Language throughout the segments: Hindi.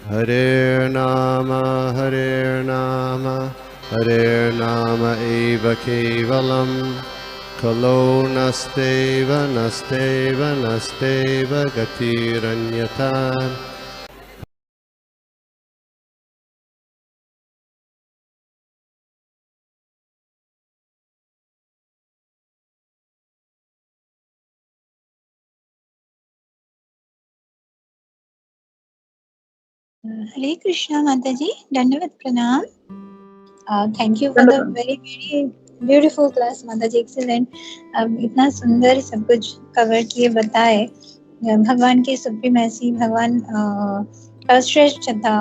Hare Nama, Hare Nama eva kevalam, Kalo nasteva, nasteva, nasteva gatiranyata. Hare Krishna Mataji, Dandavat Pranam. Thank you for the very beautiful class Mataji, excellent. इतना सुंदर सब कुछ कवर किए बताए भगवान की सुप्रीमेसी, भगवान का श्रेष्ठता,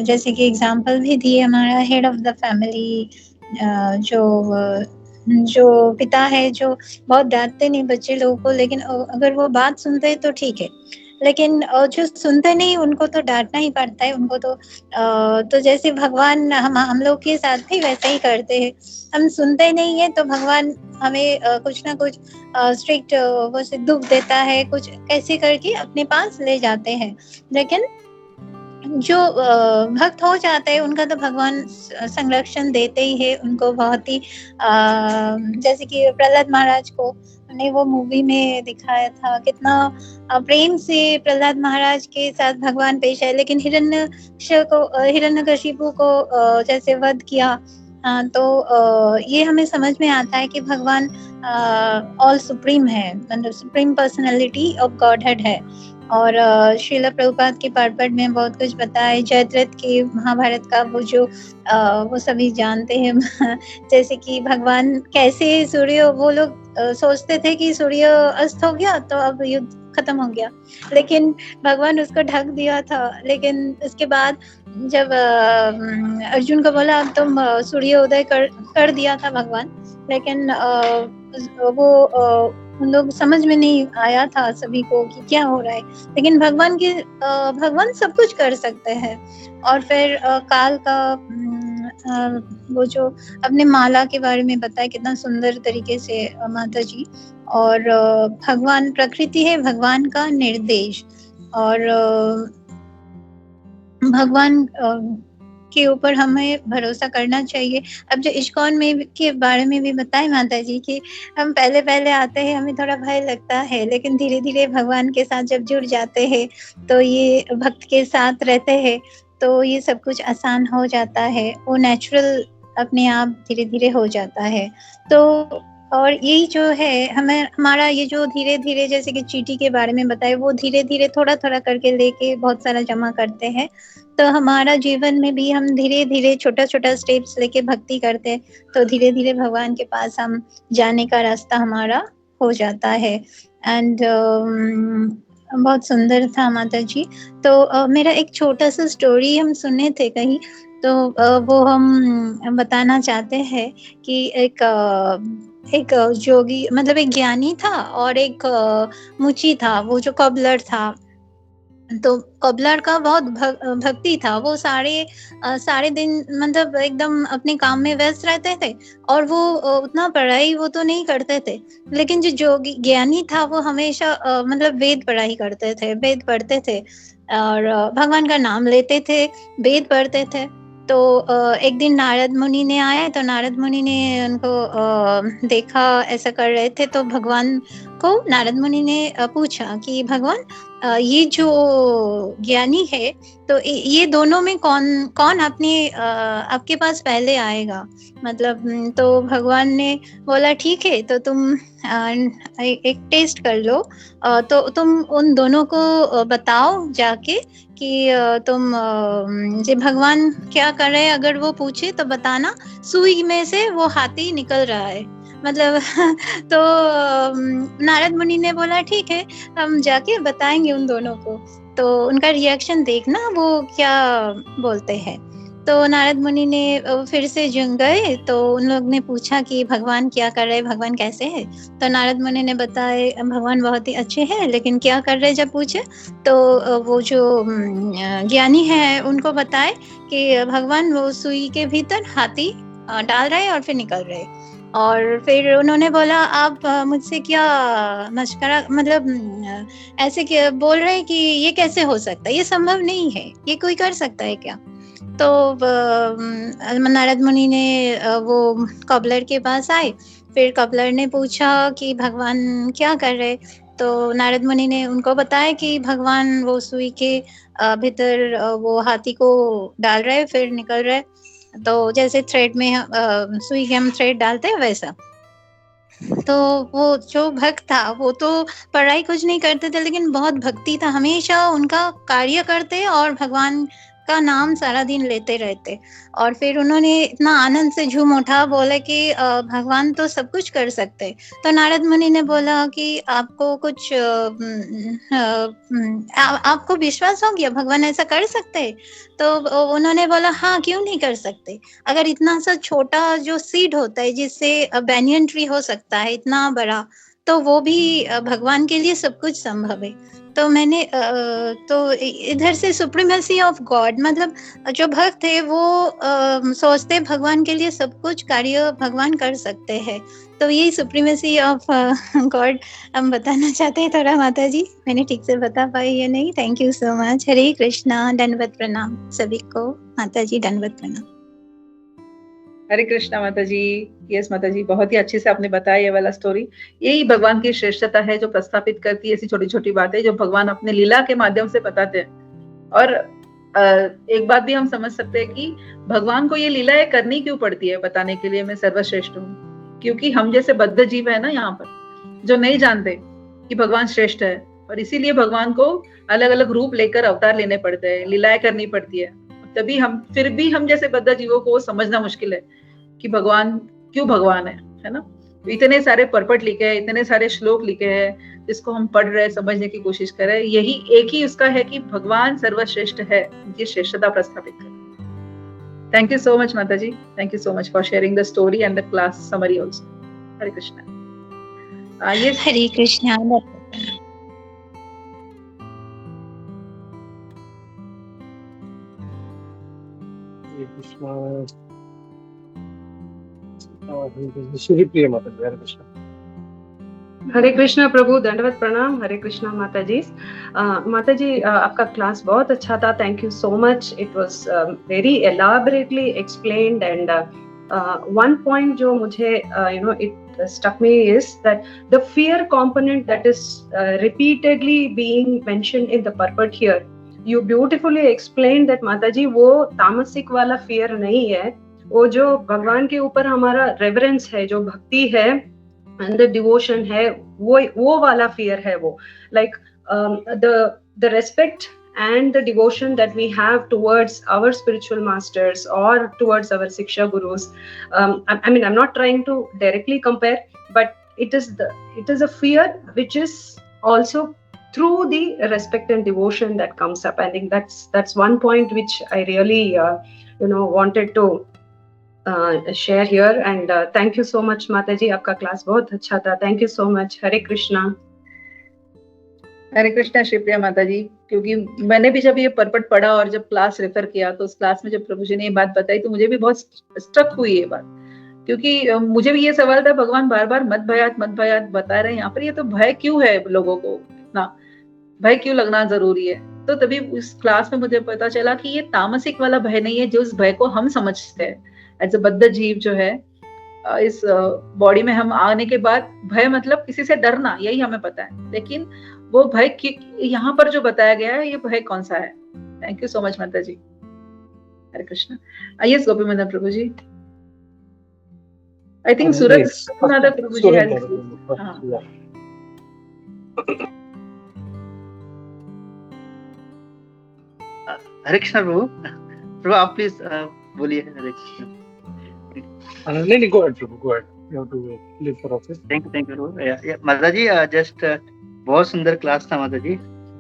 जैसे कि एग्जाम्पल भी दिए हमारा हेड ऑफ द फैमिली, जो पिता है जो बहुत डांटते नहीं बच्चे लोगों को, लेकिन अगर वो बात सुनते हैं तो ठीक है, लेकिन जो सुनते नहीं उनको तो डांटना ही पड़ता है। उनको तो जैसे भगवान हम लोग के साथ भी वैसा ही करते हैं। हम सुनते नहीं है तो भगवान हमें कुछ ना कुछ स्ट्रिक्ट वो से दुख देता है, कुछ कैसे करके अपने पास ले जाते हैं। लेकिन जो भक्त हो जाते हैं उनका तो भगवान संरक्षण देते ही है उनको बहुत ही, जैसे कि प्रहलाद महाराज को ने वो मूवी में दिखाया था, कितना प्रेम से प्रहलाद महाराज के साथ भगवान पेश आए, लेकिन हिरण्यकशिपु को जैसे वध किया। तो ये हमें समझ में आता है कि भगवान ऑल सुप्रीम है, मतलब सुप्रीम पर्सनालिटी ऑफ गॉडहेड है। और श्रील प्रभुपाद के पार्ट में बहुत कुछ बताया, जयद्रथ के महाभारत का वो सभी जानते हैं जैसे कि भगवान कैसे सूर्य, वो लोग सोचते थे कि सूर्य अस्त हो गया तो अब युद्ध खत्म हो गया, लेकिन भगवान उसको ढक दिया था। लेकिन उसके बाद जब अर्जुन को बोला अब तुम सूर्य उदय कर दिया था भगवान, लेकिन वो उन लोग समझ में नहीं आया था सभी को कि क्या हो रहा है। लेकिन भगवान सब कुछ कर सकते हैं। और फिर काल का वो जो अपने माला के बारे में बताया कितना सुंदर तरीके से माता जी। और भगवान प्रकृति है भगवान का निर्देश, और भगवान के ऊपर हमें भरोसा करना चाहिए। अब जो इस्कॉन में के बारे में भी बताए माता जी कि हम पहले आते हैं हमें थोड़ा भय लगता है, लेकिन धीरे धीरे भगवान के साथ जब जुड़ जाते हैं तो ये भक्त के साथ रहते हैं तो ये सब कुछ आसान हो जाता है, वो नेचुरल अपने आप धीरे धीरे हो जाता है। तो और यही जो है हमें हमारा ये जो धीरे धीरे, जैसे कि चीटी के बारे में बताए, वो धीरे धीरे थोड़ा थोड़ा करके लेके बहुत सारा जमा करते हैं। तो हमारा जीवन में भी हम धीरे धीरे छोटा छोटा स्टेप्स लेके भक्ति करते हैं तो धीरे धीरे भगवान के पास हम जाने का रास्ता हमारा हो जाता है। एंड बहुत सुंदर था माता जी। तो मेरा एक छोटा सा स्टोरी हम सुने थे कहीं, तो वो हम बताना चाहते हैं कि एक जोगी, मतलब एक ज्ञानी था और एक मुची था, वो जो कबलर था। तो कबलर का बहुत भक्ति था, वो सारे दिन मतलब एकदम अपने काम में व्यस्त रहते थे, और वो उतना पढ़ाई वो तो नहीं करते थे। लेकिन जो जोगी ज्ञानी था वो हमेशा मतलब वेद पढ़ाई करते थे, वेद पढ़ते थे, और भगवान का नाम लेते थे, वेद पढ़ते थे। तो एक दिन नारद मुनि ने आया, तो नारद मुनि ने उनको देखा ऐसा कर रहे थे, तो भगवान को नारद मुनि ने पूछा कि भगवान ये जो ज्ञानी है, तो ये दोनों में कौन कौन आपके पास पहले आएगा, मतलब। तो भगवान ने बोला ठीक है, तो तुम एक टेस्ट कर लो, तो तुम उन दोनों को बताओ जाके कि तुम जे भगवान क्या कर रहे हैं, अगर वो पूछे तो बताना सुई में से वो हाथी निकल रहा है, मतलब तो नारद मुनि ने बोला ठीक है, हम जाके बताएंगे उन दोनों को, तो उनका रिएक्शन देखना वो क्या बोलते हैं। तो नारद मुनि ने फिर से गए, तो उन लोग ने पूछा कि भगवान क्या कर रहे हैं, भगवान कैसे है। तो नारद मुनि ने बताया भगवान बहुत ही अच्छे हैं, लेकिन क्या कर रहे जब पूछे तो वो जो ज्ञानी है उनको बताए कि भगवान वो सुई के भीतर हाथी डाल रहे और फिर निकल रहे। और फिर उन्होंने बोला आप मुझसे क्या मशकरा मतलब ऐसे क्या बोल रहे हैं कि ये कैसे हो सकता है, ये संभव नहीं है, ये कोई कर सकता है क्या? तो नारद मुनि ने वो कबलर के पास आए। फिर कबलर ने पूछा कि भगवान क्या कर रहे? तो नारद मुनि ने उनको बताया कि भगवान वो सुई के भीतर वो हाथी को डाल रहे, फिर निकल रहे। तो जैसे थ्रेड में सुई के हम थ्रेड डालते हैं वैसा। तो वो जो भक्त था वो तो पढ़ाई कुछ नहीं करते थे, लेकिन बहुत भक्ति था, हमेशा उनका कार्य करते और भगवान का नाम सारा दिन लेते रहते। और फिर उन्होंने इतना आनंद से झूम उठा, बोले कि भगवान तो सब कुछ कर सकते। तो नारद मुनि ने बोला कि आपको कुछ आपको विश्वास हो गया भगवान ऐसा कर सकते? तो उन्होंने बोला हाँ, क्यों नहीं कर सकते। अगर इतना सा छोटा जो सीड होता है जिससे बैनियन ट्री हो सकता है इतना बड़ा, तो वो भी भगवान के लिए सब कुछ संभव है। तो मैंने तो इधर से सुप्रीमेसी ऑफ गॉड, मतलब जो भक्त है वो सोचते भगवान के लिए सब कुछ कार्य भगवान कर सकते हैं। तो यही सुप्रीमेसी ऑफ गॉड हम बताना चाहते हैं थोड़ा माता जी। मैंने ठीक से बता पाई या नहीं? Thank you so much. Hare Krishna, दंडवत प्रणाम सभी को। माता जी दंडवत प्रणाम। हरे कृष्णा माता जी। यस माता जी, बहुत ही अच्छे से आपने बताया ये वाला स्टोरी। यही भगवान की श्रेष्ठता है जो प्रस्थापित करती है ऐसी छोटी छोटी बातें जो भगवान अपने लीला के माध्यम से बताते हैं। और एक बात भी हम समझ सकते हैं कि भगवान को ये लीलाएं करनी क्यों पड़ती है, बताने के लिए मैं सर्वश्रेष्ठ हूँ। क्योंकि हम जैसे बद्ध जीव है ना यहाँ पर, जो नहीं जानते कि भगवान श्रेष्ठ है, और इसीलिए भगवान को अलग अलग रूप लेकर अवतार लेने पड़ते हैं, लीलाएं करनी पड़ती है। तभी हम, फिर भी हम जैसे बद्ध जीवों को समझना मुश्किल है कि भगवान क्यों भगवान है ना। इतने सारे परपट लिखे हैं, इतने सारे श्लोक लिखे हैं जिसको हम पढ़ रहे हैं, समझने की कोशिश कर रहे हैं। यही एक ही उसका है कि भगवान सर्वश्रेष्ठ है, उनकी श्रेष्ठता प्रस्थापित कर। थैंक यू सो मच माता जी, thank you so much for sharing the story and the class summary also. Hare Krishna. Hare Krishna. Shri प्रिय माता जी, हरे कृष्णा। हरे कृष्णा प्रभु, दंडवत प्रणाम। हरे कृष्णा माता जी। माता जी आपका क्लास बहुत अच्छा था, thank you so much. It was very elaborately explained and one point जो मुझे it struck me is that the fear component that is repeatedly being mentioned in the purport here, you beautifully explained that माता जी वो तामसिक वाला fear नहीं है, वो जो भगवान के ऊपर हमारा रेवरेंस है, जो भक्ति है and the devotion है, वो वाला fear है वो, like the respect and the devotion that we have towards our spiritual masters or towards our Siksha Gurus. I mean, I'm not trying to directly compare, but it is a fear which is also through the respect and devotion that comes up. I think that's one point which I really wanted to share here. And thank you so much Mataji, आपका क्लास बहुत अच्छा था, thank you so much. हरे कृष्णा। हरे कृष्णा श्रीप्रिया माता जी। क्योंकि मैंने भी जब ये परपट पढ़ा और जब क्लास रेफर किया, तो उस क्लास में जब प्रभु जी ने ये बात बताई तो मुझे भी बहुत स्ट्रक हुई ये बात। क्योंकि मुझे भी ये सवाल था, भगवान बार बार मत भयात बता रहे हैं यहाँ पर, ये तो भय क्यों है लोगों को, इतना भय क्यों लगना जरूरी है। तो तभी उस क्लास में मुझे पता चला कि ये तामसिक वाला भय नहीं है, जो उस भय को हम समझते हैं एज अ बद्ध जीव जो है। इस बॉडी में हम आने के बाद भय मतलब किसी से डरना, यही हमें पता है, लेकिन वो भय यहाँ पर जो बताया गया है, ये भय कौन सा है। थैंक यू सो मच माता जी। Hare Krishna. Yes Gopi Madan Prabhu ji. I think Suraj Prabhu ji है। हरे कृष्णा प्रभु आप प्लीज बोलिए। हरे कृष्णा। नहीं, go ahead Prabhu, go ahead. You have to leave for office. Thank you प्रभु। माता जी जस्ट बहुत सुंदर क्लास था माता जी।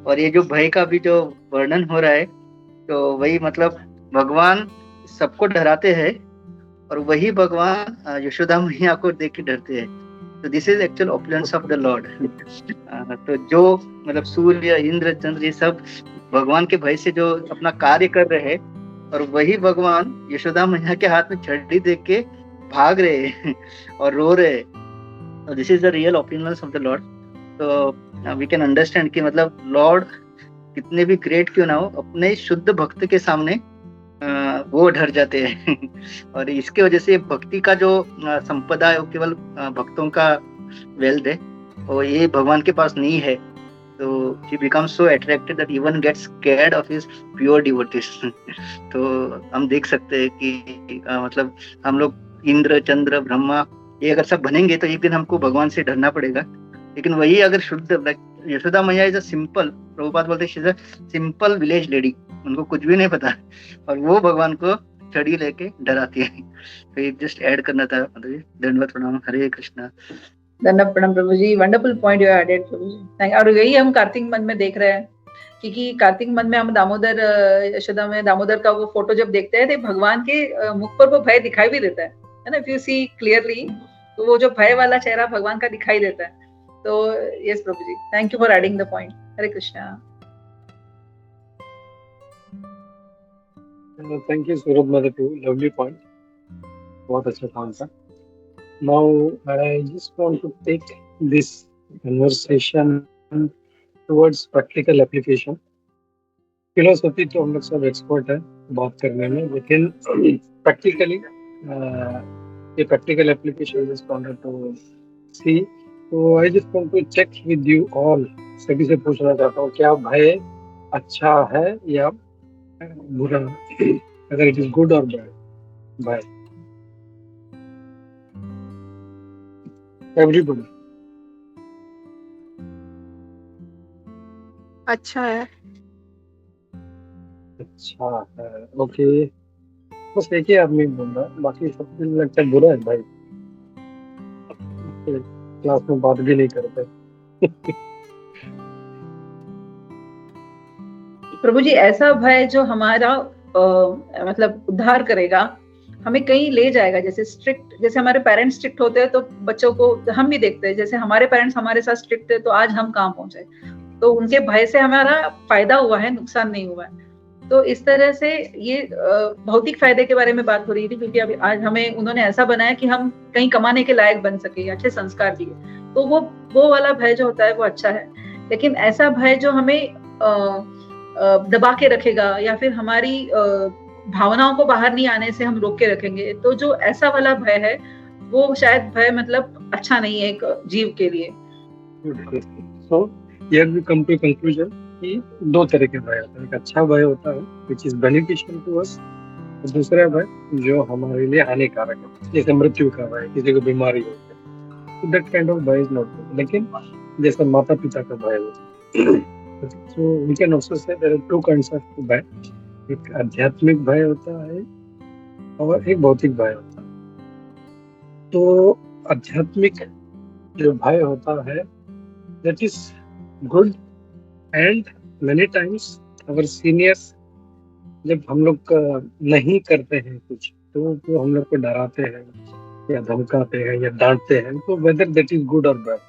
और ये जो भय का भी जो वर्णन हो रहा है, तो वही मतलब भगवान सबको डराते हैं और वही भगवान यशोदा मैया को देख के डरते हैं। तो this is actual opulence of the Lord. तो जो मतलब सूर्य, इंद्र, चंद्र, ये सब भगवान के भय से जो अपना कार्य कर रहे हैं, और वही भगवान यशोदा मैया के हाथ में छड़ी देख के भाग रहे हैं और रो रहे हैं। तो this is the real opinions of the Lord. तो वी कैन अंडरस्टैंड कि मतलब लॉर्ड कितने भी ग्रेट क्यों ना हो, अपने शुद्ध भक्त के सामने वो डर जाते हैं और इसके वजह से भक्ति का जो संपदा है वो केवल भक्तों का वेल्थ है, और ये भगवान के पास नहीं है। तो he becomes so attracted that even gets scared of his pure devotees। तो हम देख सकते हैं कि मतलब हम लोग इंद्र चंद्र ब्रह्मा ये अगर सब बनेंगे तो एक दिन हमको भगवान से डरना पड़ेगा। लेकिन वही अगर शुद्ध, यशोदा मैया इज अ सिंपल, प्रभुपाद बोलते she is a simple village lady, उनको कुछ भी नहीं पता और वो भगवान को छड़ी लेके डराती है। तो ये जस्ट ऐड करना था। धन्यवाद, प्रणाम, हरे कृष्णा। धन्यवाद प्रणाम प्रभु जी, वंडरफुल पॉइंट यू एडेड प्रभु जी। और यही हम कार्तिक मंथ में देख रहे हैं, क्योंकि कार्तिक मंथ में हम दामोदर यशोदा में दामोदर का वो फोटो जब देखते हैं तो भगवान के मुख पर वो भय दिखाई भी देता है ना, इफ यू सी क्लियरली, तो वो जो भय वाला चेहरा भगवान का दिखाई देता है। तो yes Prabhu ji, thank you for adding the point. Hare Krishna. Thank you, Surab Mother, too. Lovely point. बहुत अच्छा काम था। Now, I just want to take this conversation towards practical application. Philosophy तो हम लोग सब एक्सपर्ट है बात करने में, लेकिन practically ये practical application just wanted to see. So I just want to check with you all. सभी से पूछना चाहता हूँ, क्या भय अच्छा है या बुरा, अगर इट इज गुड और बैड? Bye everybody. अच्छा है। अच्छा है, ओके। बस एक ही आदमी बोल रहा है, बाकी सब लगता है बुरा है भाई, क्लास में बात भी नहीं करते। प्रभु जी, ऐसा भय जो हमारा मतलब उद्धार करेगा, हमें कहीं ले जाएगा। जैसे स्ट्रिक्ट, जैसे हमारे पेरेंट्स स्ट्रिक्ट होते हैं तो बच्चों को हम भी देखते हैं, जैसे हमारे पेरेंट्स हमारे साथ स्ट्रिक्ट थे तो आज हम कहाँ पहुंचे। तो उनके भय से हमारा फायदा हुआ है, नुकसान नहीं हुआ है। तो इस तरह से ये भौतिक फायदे के बारे में बात हो रही थी, क्योंकि अभी आज हमें उन्होंने ऐसा बनाया कि हम कहीं कमाने के लायक बन सके, अच्छे संस्कार दिए, तो वो वाला भय जो होता है वो अच्छा है। लेकिन ऐसा भय जो हमें दबा के रखेगा या फिर हमारी भावनाओं को बाहर नहीं आने से हम रोक के रखेंगे, तो जो ऐसा वाला भय है वो शायद भय मतलब अच्छा नहीं है एक जीव के लिए। So here we come to conclusion कि दो तरह के भय होते हैं। एक अच्छा भय होता है which is beneficial to us, और दूसरा भय जो हमारे लिए हानिकारक है, जैसे मृत्यु का भय, किसी को बीमारी होती है, so that kind of भय is not good। लेकिन जैसे माता पिता का भय होता है, so we can also say there are two kinds of भय, एक आध्यात्मिक भय होता है और एक भौतिक भय होता है। तो आध्यात्मिक जो भय होता है that is good, and many times our seniors जब हम लोग नहीं करते हैं कुछ तो वो हम लोग को डराते हैं या धमकाते हैं या डांटते हैं, तो whether that is good or bad,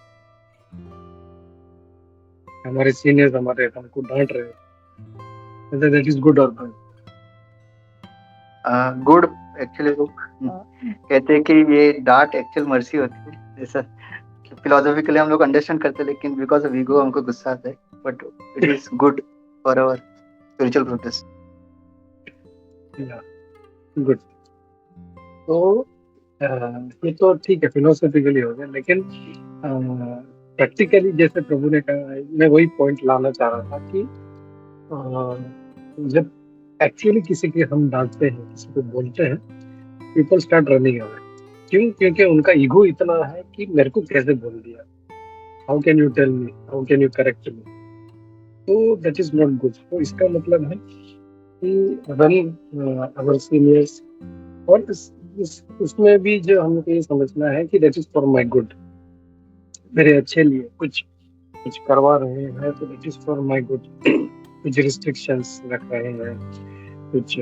हमारे सीनियर्स हमारे हमको डांट रहे हैं, whether that is good or bad? Good actually लोग कहते हैं कि ये डांट एक्चुअल मर्सी होती है, जैसा फिलोसॉफिकली हम लोग अंडरस्टैंड करते हैं, लेकिन बिकॉज ऑफ ईगो हमको गुस्सा आता है, but it is good for our spiritual progress. Good. तो ये तो ठीक है, फिलोसॉफिकली हो गया, लेकिन प्रैक्टिकली जैसे प्रभु ने कहा, मैं वही पॉइंट लाना चाह रहा था कि जब एक्चुअली किसी के हम डांटते हैं, किसी को बोलते हैं, पीपल स्टार्ट रनिंग अवे। क्यों? क्योंकि उनका ईगो इतना है कि मेरे को कैसे बोल दिया, how can you tell me, how can you correct me, तो दैट इज नॉट गुड। तो इसका मतलब है कि व्हेन आवर सीनियर्स, और उसमें भी जो हमको ये समझना है कि that is for my good, मेरे अच्छे लिए कुछ करवा रहे हैं तो that is for my good. कुछ रिस्ट्रिक्शंस रख रहे हैं, कुछ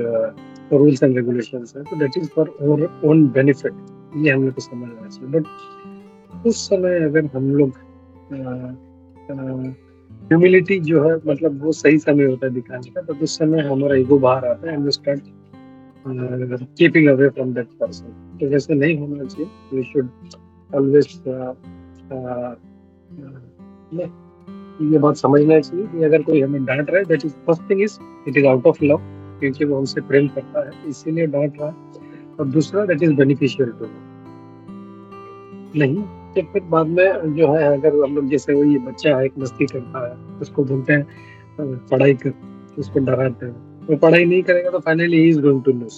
रूल्स एंड रेगुलेशंस है, तो that is for our own benefit, ये हम लोग को समझना चाहिए। बट उस समय अगर हम लोग ह्यूमिलिटी जो है, मतलब वो सही समय होता है दिखाने का, तो उस समय हमारा ईगो बाहर आता है, and we start keeping away from that person. तो वैसे नहीं होना चाहिए। वी शुड ऑलवेज ये बात समझना चाहिए कि अगर कोई हमें डांट रहा है, that is first thing is it is out of love, क्योंकि वो हमसे प्रेम करता है इसीलिए डांट रहा है। और दूसरा दैट इज बेनिफिशियल टू नहीं। तो फिर बाद में जो है, अगर हम लोग जैसे वही बच्चा है, एक मस्ती करता है, उसको बोलते हैं पढ़ाई कर, उसको डराते हैं, वो पढ़ाई नहीं करेगा तो finally he is going to lose,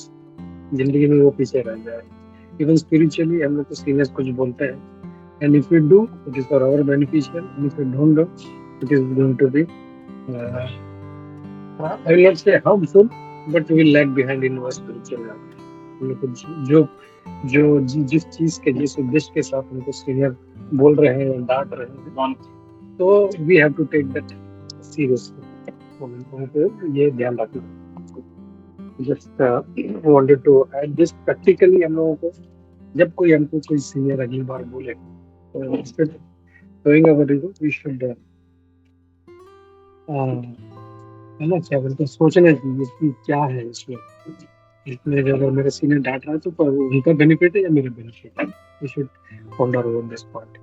जिंदगी में वो पीछे रह जाएगा। इवन स्पिरिचुअली हम लोग को सीनियर्स कुछ बोलते हैं, and if we do, it is for our beneficial, and if we don't do, it is going to be I will not say harmful, but we will lag behind in our spiritual life. हम लोग को जिस चीज के, जिस उद्देश्य के साथ हमको सीनियर बोल रहे हैं, डांट रहे हैं, तो we have to take that seriously. हमको ये ध्यान रखना। Just wanted to add this practically। हम लोगों को जब कोई हमको कोई सीनियर अगली बार बोले, instead of showing our ego, we should है ना, क्या बोलते हैं, सोचना चाहिए कि क्या है इसमें अगर मेरे सीनियर डांट रहा है तो उनका बेनिफिट है या मेरा बेनिफिट है। We should ponder over this point.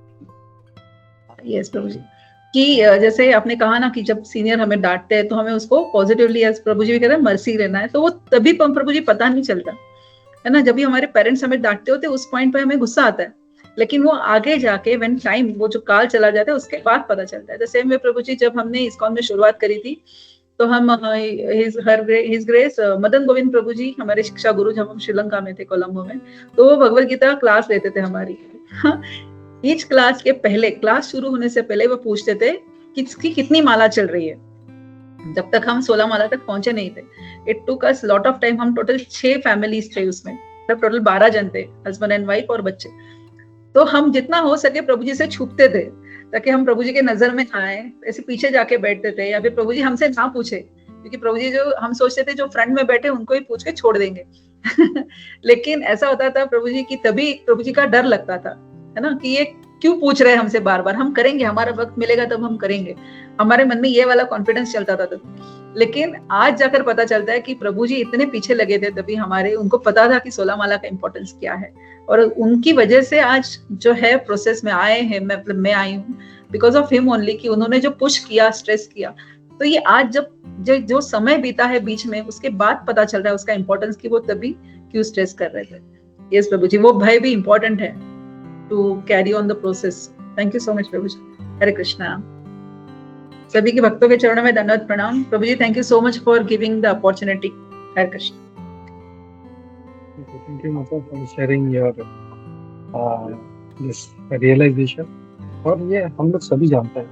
Yes प्रभु जी, कि जैसे आपने कहा ना कि जब सीनियर हमें डांटते हैं तो हमें उसको पॉजिटिवली, एज प्रभु जी भी कह रहे हैं, मर्सी रहना है। तो वो तभी प्रभु जी पता नहीं चलता है ना, जब भी हमारे पेरेंट्स हमें डांटते होते उस पॉइंट पे हमें गुस्सा आता है, लेकिन वो आगे जाके व्हेन टाइम, वो जो काल चला जाता है उसके बाद पता चलता है। जैसे में प्रभु जी जब हमने इस्कॉन में शुरुआत करी थी तो हम हिज ग्रेस मदन गोविंद प्रभु जी हमारे शिक्षा गुरु, जब हम श्रीलंका में थे, कोलंबो में, तो वो भगवत गीता क्लास लेते थे हमारी। ईच क्लास के पहले, क्लास शुरू होने से पहले वो पूछते थे कि इसकी कितनी माला चल रही है। जब तक हम 16 माला तक पहुंचे नहीं थे, it took us lot of time. हम टोटल 6 फैमिलीज थे उसमें, सब टोटल 12 जन थे, हस्बैंड एंड वाइफ और बच्चे। तो हम जितना हो सके प्रभु जी से छुपते थे ताकि हम प्रभु जी के नजर में आए, ऐसे पीछे जाके बैठते थे, या फिर प्रभु जी हमसे ना पूछे, क्योंकि प्रभु जी जो हम सोचते थे जो फ्रंट में बैठे उनको ही पूछ के छोड़ देंगे। लेकिन ऐसा होता था प्रभु जी की, तभी प्रभु जी का डर लगता था, है ना, कि ये क्यों पूछ रहे हैं हमसे बार बार, हम करेंगे, हमारा वक्त मिलेगा तब हम करेंगे। हमारे मन में ये वाला कॉन्फिडेंस चलता था तब। लेकिन आज जाकर पता चलता है कि प्रभु जी इतने पीछे लगे थे तभी हमारे, उनको पता था कि 16 माला का इंपॉर्टेंस क्या है, और उनकी वजह से आज जो है प्रोसेस में आए हैं, मैं आई हूँ बिकॉज ऑफ हिम ओनली, कि उन्होंने जो पुश किया, स्ट्रेस किया। तो ये आज जब जो समय बीता है बीच में, उसके बाद पता चल रहा है उसका इंपॉर्टेंस, कि वो तभी क्यों स्ट्रेस कर रहे थे। यस प्रभु जी, वो भय भी इंपॉर्टेंट है to carry on the process. Thank you so much Prabhu ji. Hare Krishna. सभी के भक्तों के चरणों में दंडवत प्रणाम। प्रभु जी, thank you so much for giving the opportunity. Hare Krishna. Thank you Mata for sharing your this realization। और ये हम लोग सभी जानते हैं,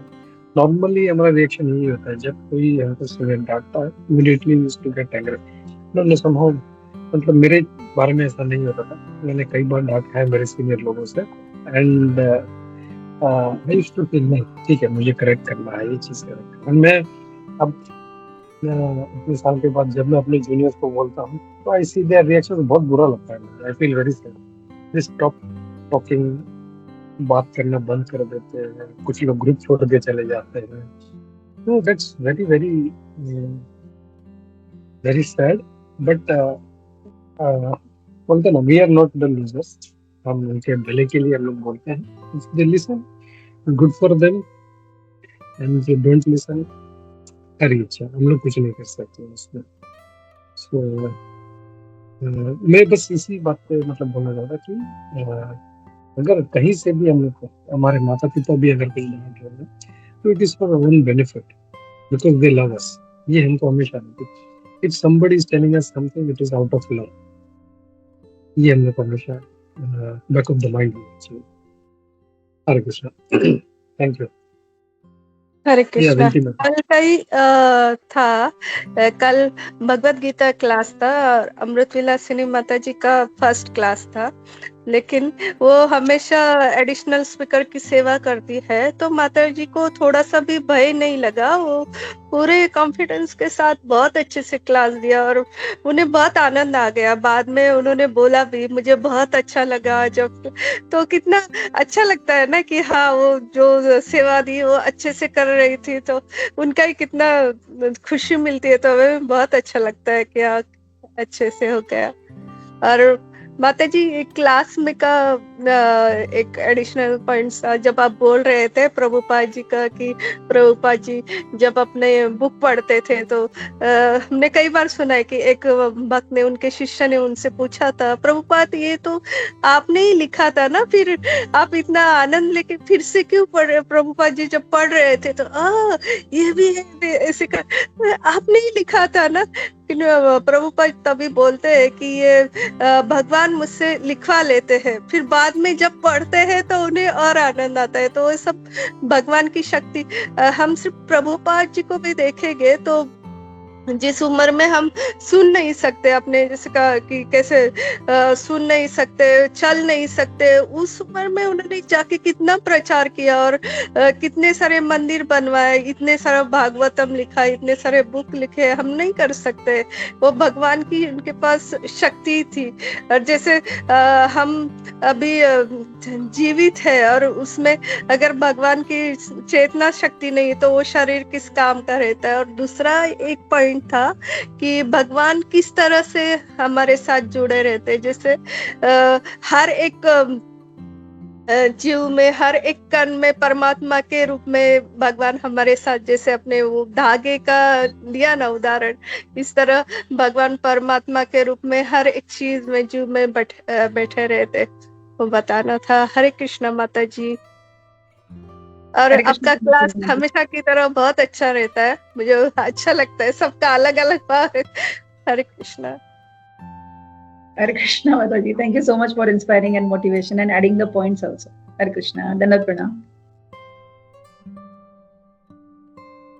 नॉर्मली हमारा रिएक्शन यही होता है जब कोई हमको सीनियर डांटता है, immediately we used to get angry. No somehow, मतलब मेरे बारे में ऐसा नहीं होता था, मैंने कई बार डांटा है मेरे सीनियर लोगों से, and I used to feel नहीं, ठीक है मुझे करेक्ट करना है, ये चीज करेक्ट। और मैं अब इतने साल के बाद जब मैं अपने जूनियर्स को बोलता हूँ तो आई सी देयर रिएक्शन, बहुत बुरा लगता है। I feel very sad. They stop talking, बात करना बंद कर देते हैं, कुछ लोग ग्रुप छोड़ के चले जाते हैं। तो that's very very very sad. But बोलते ना, we are not the losers, हम उनके भले के लिए हम लोग बोलते हैं। If they listen, good for them, and if they don't listen, अरे अच्छा, हम लोग कुछ नहीं कर सकते उसमें। सो मैं बस इसी बात पे मतलब बोलना चाहता कि अगर कहीं से भी हम लोग को, हमारे माता पिता भी अगर कहीं डांट रहे हैं तो it is for our own benefit, because they love us. ये हमको हमेशा, if somebody is telling us something, it is out of love. ये हम लोग को हमेशा बैक ऑफ द माइंड होना चाहिए। हरे कृष्णा। Thank you. हरे कृष्णा। कल का ही था, कल भगवत गीता क्लास था और अमृत विलासिनी माता जी का फर्स्ट क्लास था, लेकिन वो हमेशा एडिशनल स्पीकर की सेवा करती है, तो माता जी को थोड़ा सा भी भय नहीं लगा। वो पूरे कॉन्फिडेंस के साथ बहुत अच्छे से क्लास दिया और उन्हें बहुत आनंद आ गया। बाद में उन्होंने बोला भी, मुझे बहुत अच्छा लगा जब, तो कितना अच्छा लगता है ना कि हाँ, वो जो सेवा दी वो अच्छे से कर रही थी, तो उनका ही कितना खुशी मिलती है। तो हमें बहुत अच्छा लगता है कि हाँ, अच्छे से हो गया। और माता जी एक क्लास में का एक एडिशनल पॉइंट था जब आप बोल रहे थे प्रभुपाद जी का कि प्रभुपाद जी जब अपने बुक पढ़ते थे तो हमने कई बार सुना है कि एक भक्त ने उनके शिष्य ने उनसे पूछा था, प्रभुपाद ये तो आपने ही लिखा था ना, फिर आप इतना आनंद लेके फिर से क्यों पढ़ रहे? प्रभुपाद जी जब पढ़ रहे थे तो ये भी है ऐसे का आपने ही लिखा था ना। प्रभुपाद तभी बोलते हैं कि ये भगवान मुझसे लिखवा लेते हैं, फिर बाद में जब पढ़ते हैं तो उन्हें और आनंद आता है। तो ये सब भगवान की शक्ति। हम सिर्फ प्रभुपाद जी को भी देखेंगे तो जिस उम्र में हम सुन नहीं सकते, अपने जैसे कहा कि कैसे सुन नहीं सकते, चल नहीं सकते, उस उम्र में उन्होंने जाके कितना प्रचार किया और कितने सारे मंदिर बनवाए, इतने सारा भागवतम लिखा, इतने सारे बुक लिखे। हम नहीं कर सकते, वो भगवान की उनके पास शक्ति थी। और जैसे हम अभी जीवित है और उसमें अगर भगवान की चेतना शक्ति नहीं तो वो शरीर किस काम का रहता है। और दूसरा एक पॉइंट था कि भगवान किस तरह से हमारे साथ जुड़े रहते हैं। जैसे हर एक जीव में, हर एक कण में परमात्मा के रूप में भगवान हमारे साथ, जैसे अपने वो धागे का दिया ना उदाहरण, इस तरह भगवान परमात्मा के रूप में हर एक चीज में जीव में बैठे रहते, वो बताना था। हरे कृष्णा माता जी। और आपका क्लास हमेशा की तरह बहुत अच्छा रहता है, मुझे अच्छा लगता है, सबका अलग अलग बात। हरे Krishna. Hare Krishna Mataji, thank you so much for inspiring and motivation and adding the points also. Hare Krishna, Dandavat Pranam.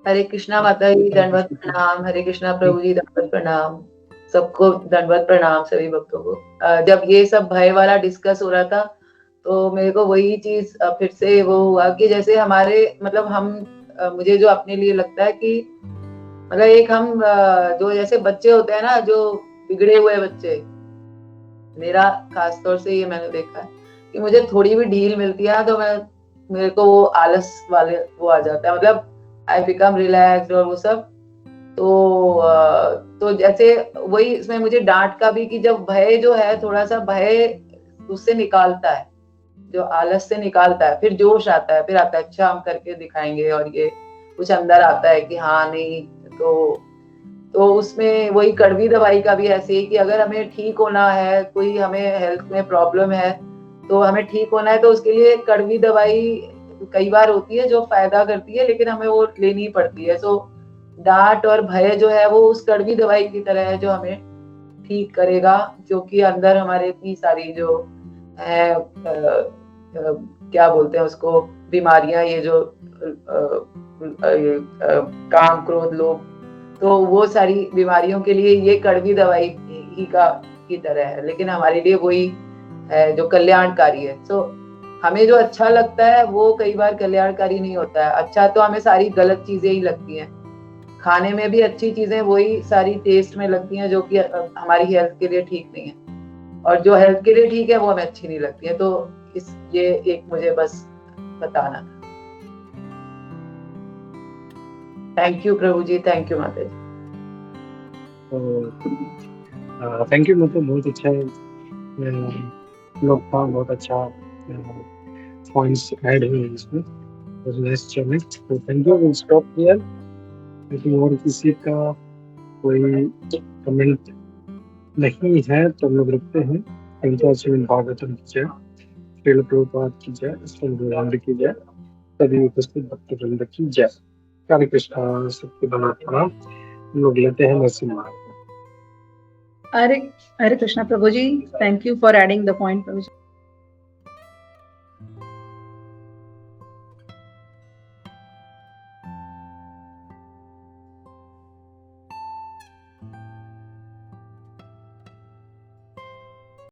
हरे कृष्णा माता जी, दंडवत प्रणाम। हरे कृष्णा प्रभु जी, दंडवत प्रणाम। सबको दंडवत प्रणाम, सभी भक्तों को। जब ये सब भय वाला डिस्कस हो रहा था तो मेरे को वही चीज फिर से वो हुआ कि जैसे हमारे मतलब हम मुझे जो अपने लिए लगता है कि मतलब एक हम जो जैसे बच्चे होते हैं ना, जो बिगड़े हुए बच्चे, मेरा खास तौर से ये मैंने देखा है कि मुझे थोड़ी भी ढील मिलती है तो मेरे को वो आलस वाले वो आ जाता है, मतलब आई बिकम रिलैक्स्ड और वो सब। तो जैसे वही इसमें मुझे डांट का भी कि जब भय जो है, थोड़ा सा भय उससे निकालता है, जो आलस से निकालता है, फिर जोश आता है, फिर आता है अच्छा हम करके दिखाएंगे, और ये कुछ अंदर आता है कि हाँ नहीं। तो उसमें वही कड़वी दवाई का भी ऐसे ही कि अगर हमें ठीक होना है, कोई हमें हेल्थ में प्रॉब्लम है तो हमें ठीक होना है, तो उसके लिए कड़वी दवाई कई बार होती है जो फायदा करती है, लेकिन हमें वो लेनी पड़ती है। सो डांट और भय जो है वो उस कड़वी दवाई की तरह है जो हमें ठीक करेगा, क्योंकि अंदर हमारे इतनी सारी जो है क्या बोलते हैं उसको, बीमारियां, ये जो काम क्रोध लोभ, तो वो सारी बीमारियों के लिए ये कड़वी दवाई ही की तरह है, लेकिन हमारे लिए वही है जो कल्याणकारी है। सो हमें जो अच्छा लगता है वो कई बार कल्याणकारी नहीं होता है। अच्छा तो हमें सारी गलत चीजें ही लगती हैं, खाने में भी अच्छी चीजें वही सारी टेस्ट में लगती हैं जो कि हमारी हेल्थ के लिए ठीक नहीं है, और जो हेल्थ के लिए ठीक है वो हमें अच्छी नहीं लगती है। तो ये एक मुझे बस बताना था। थैंक यू प्रभु जी, थैंक यू माता जी। थैंक यू, मतलब बहुत अच्छा लोग था, बहुत अच्छा पॉइंट्स ऐड हुए इसमें, नाइस चैलेंज। तो thank you, will stop here. लेकिन और किसी का कोई कमेंट नहीं है तो हम लोग रखते हैं। श्रीमद् भागवतम की जय, श्रील प्रभुपाद की जय, श्रील की जय, सभी उपस्थित भक्तवृंद की जय। हरे कृष्णा, सबके प्रणाम। हम लोग लेते हैं नरसिंह महाराज। Hare Krishna Prabhuji, thank you for adding the point, Prabhuji.